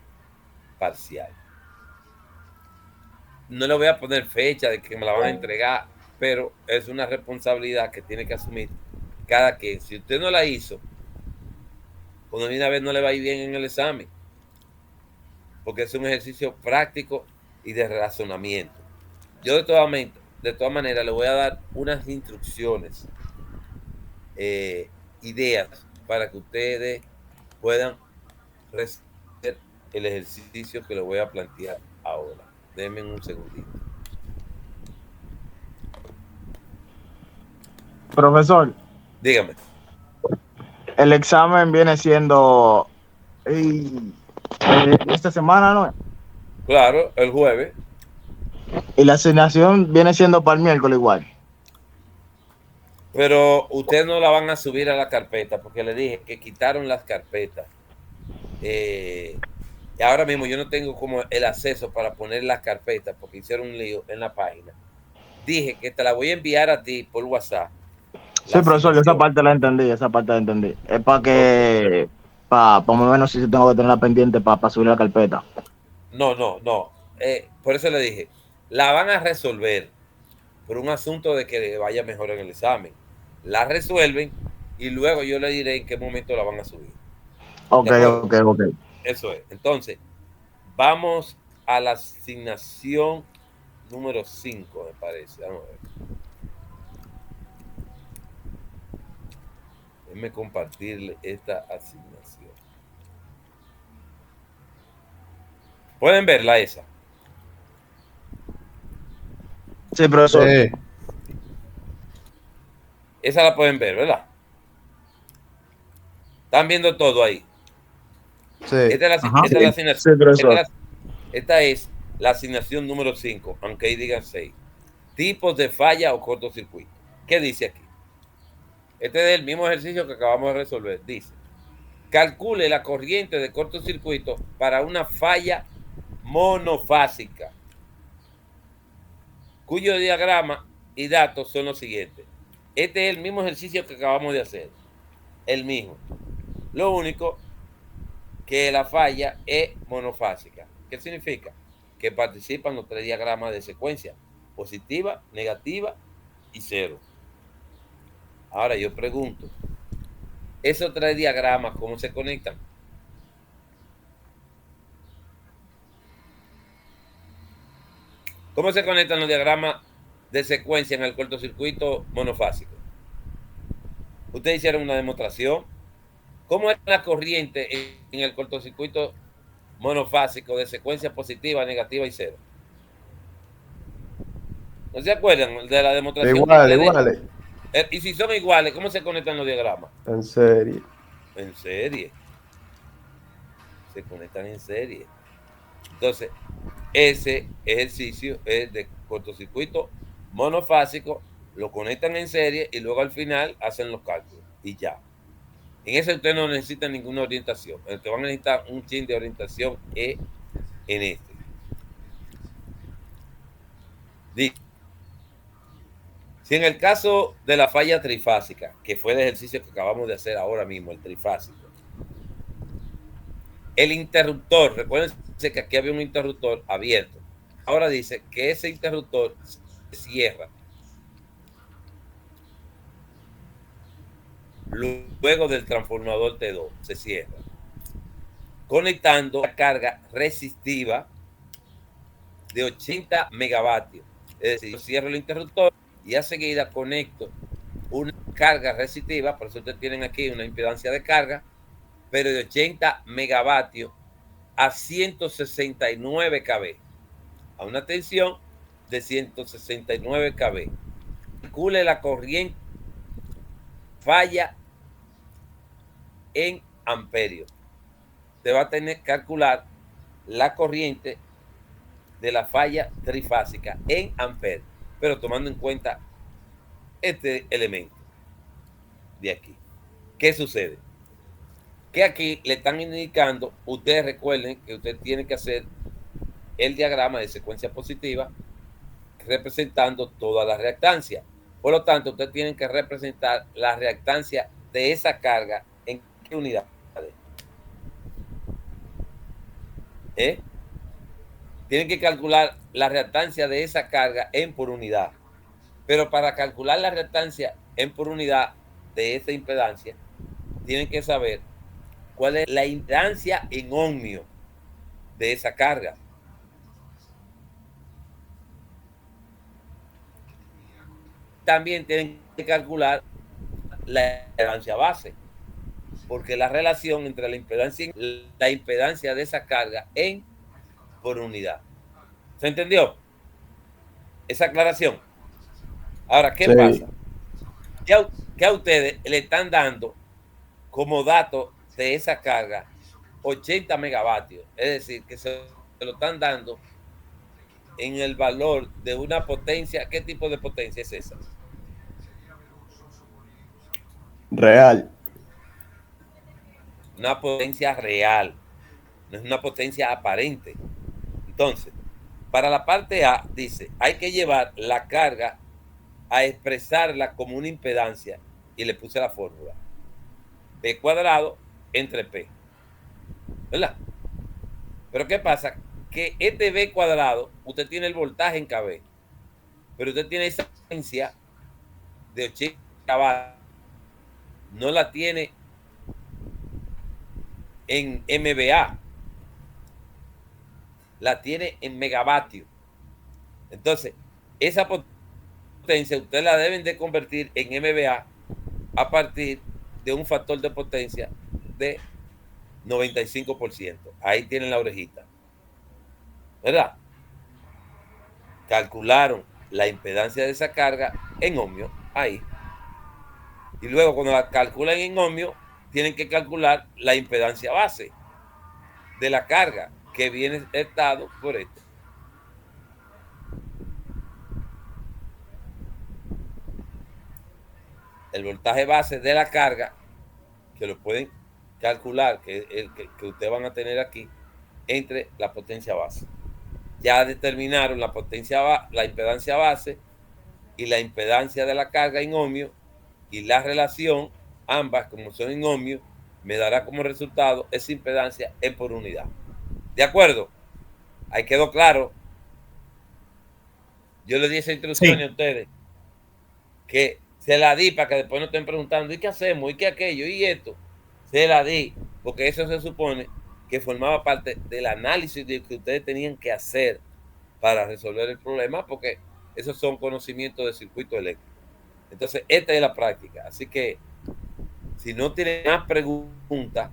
parcial. No le voy a poner fecha de que me la van a entregar, pero es una responsabilidad que tiene que asumir cada quien. Si usted no la hizo, cuando de una vez no le va a ir bien en el examen, porque es un ejercicio práctico y de razonamiento. Yo de todas maneras le voy a dar unas instrucciones, ideas para que ustedes puedan resolver el ejercicio que le voy a plantear ahora. Denme un segundito. Profesor, Dígame. el examen viene siendo esta semana, ¿no? Claro, el jueves. Y la asignación viene siendo para el miércoles igual. Pero ustedes no la van a subir a la carpeta porque le dije que quitaron las carpetas. Y ahora mismo yo no tengo como el acceso para poner las carpetas porque hicieron un lío en la página. Dije que te la voy a enviar a ti por WhatsApp. Sí, profesor, esa parte la entendí, Es para que, para más o menos si tengo que tenerla pendiente para subir la carpeta. No. Por eso le dije, la van a resolver por un asunto de que le vaya mejor en el examen. La resuelven y luego yo le diré en qué momento la van a subir. Ok. Eso es. Entonces, vamos a la asignación número 5, me parece. Vamos a ver. Déjenme compartirle esta asignación. ¿Pueden verla esa? Sí, profesor. Sí. Esa la pueden ver, ¿verdad? Están viendo todo ahí. Sí. Esta es la asignación. Sí, profesor. Esta es la asignación número 5, aunque ahí digan 6. Tipos de falla o cortocircuito. ¿Qué dice aquí? Este es el mismo ejercicio que acabamos de resolver. Dice, calcule la corriente de cortocircuito para una falla monofásica, cuyo diagrama y datos son los siguientes. Este es el mismo ejercicio que acabamos de hacer. El mismo. Lo único que la falla es monofásica. ¿Qué significa? Que participan los 3 diagramas de secuencia: positiva, negativa y 0. Ahora yo pregunto, ¿esos 3 diagramas cómo se conectan? ¿Cómo se conectan los diagramas de secuencia en el cortocircuito monofásico? Ustedes hicieron una demostración. ¿Cómo es la corriente en el cortocircuito monofásico de secuencia positiva, negativa y 0? ¿No se acuerdan de la demostración? Iguales. Y si son iguales, ¿cómo se conectan los diagramas? En serie. En serie. Se conectan en serie. Entonces, ese ejercicio es de cortocircuito monofásico, lo conectan en serie y luego al final hacen los cálculos y ya. En ese usted no necesita ninguna orientación. El que van a necesitar un chin de orientación es en este. Dice, si en el caso de la falla trifásica, que fue el ejercicio que acabamos de hacer ahora mismo, el trifásico, el interruptor, recuerden que aquí había un interruptor abierto. Ahora dice que ese interruptor se cierra luego del transformador T2, se cierra, conectando la carga resistiva de 80 megavatios. Es decir, yo cierro el interruptor y a seguida conecto una carga resistiva, por eso ustedes tienen aquí una impedancia de carga, pero de 80 megavatios a 169 kV, a una tensión de 169 kV. Calcule la corriente falla en amperios. Usted va a tener que calcular la corriente de la falla trifásica en amperios, pero tomando en cuenta este elemento de aquí. ¿Qué sucede? Que aquí le están indicando, ustedes recuerden que usted tiene que hacer el diagrama de secuencia positiva representando toda la reactancia. Por lo tanto, ustedes tienen que representar la reactancia de esa carga en qué unidades. Tienen que calcular la reactancia de esa carga en por unidad. Pero para calcular la reactancia en por unidad de esa impedancia, tienen que saber cuál es la impedancia en ohmio de esa carga. También tienen que calcular la impedancia base, porque la relación entre la impedancia de esa carga en por unidad. ¿Se entendió? Esa aclaración. Ahora, ¿qué pasa? Que a ustedes le están dando como dato de esa carga 80 megavatios. Es decir, que se lo están dando en el valor de una potencia. ¿Qué tipo de potencia es esa? Real. Una potencia real. No es una potencia aparente. Entonces, para la parte A, dice, hay que llevar la carga a expresarla como una impedancia. Y le puse la fórmula. P cuadrado entre P. ¿Verdad? Pero ¿qué pasa? Que este B cuadrado, usted tiene el voltaje en KB, pero usted tiene esa potencia de 80 vatios, no la tiene en MVA. la tiene en megavatios. Entonces, esa potencia usted la deben de convertir en MVA a partir de un factor de potencia de 95%. Ahí tienen la orejita, ¿verdad? Calcularon la impedancia de esa carga en ohmio, ahí. Y luego cuando la calculan en ohmio, tienen que calcular la impedancia base de la carga que viene estado por esto. El voltaje base de la carga, que lo pueden calcular, que ustedes van a tener aquí, entre la potencia base. Ya determinaron la potencia, la impedancia base y la impedancia de la carga en ohmio, y la relación, ambas como son en ohmio, me dará como resultado esa impedancia en por unidad. ¿De acuerdo? Ahí quedó claro. Yo le di esa instrucción a ustedes, que se la di para que después no estén preguntando, ¿y qué hacemos? ¿Y qué aquello? ¿Y esto? Se la di, porque eso se supone que formaba parte del análisis que ustedes tenían que hacer para resolver el problema, porque esos son conocimientos de circuito eléctrico. Entonces, esta es la práctica. Así que, si no tienen más preguntas,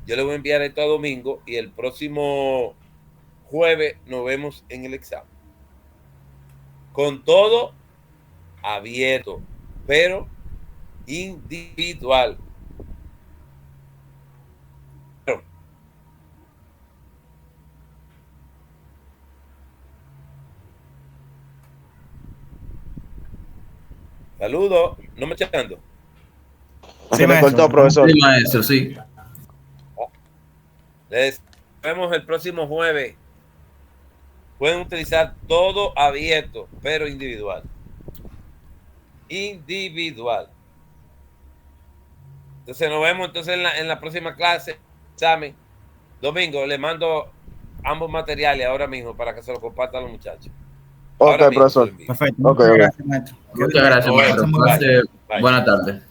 yo les voy a enviar esto a Domingo y el próximo jueves nos vemos en el examen. Con todo abierto, pero individual. Saludos, no me echando. Se me cortó, profesor. Sí, maestro, sí. Les vemos el próximo jueves. Pueden utilizar todo abierto, pero individual. Individual. Entonces nos vemos en la próxima clase, examen. Domingo, le mando ambos materiales ahora mismo para que se los compartan a los muchachos. Ok, profesor. Perfecto. Okay, Muchas gracias, maestro. Muchas gracias, maestro. Bye. Buenas tardes.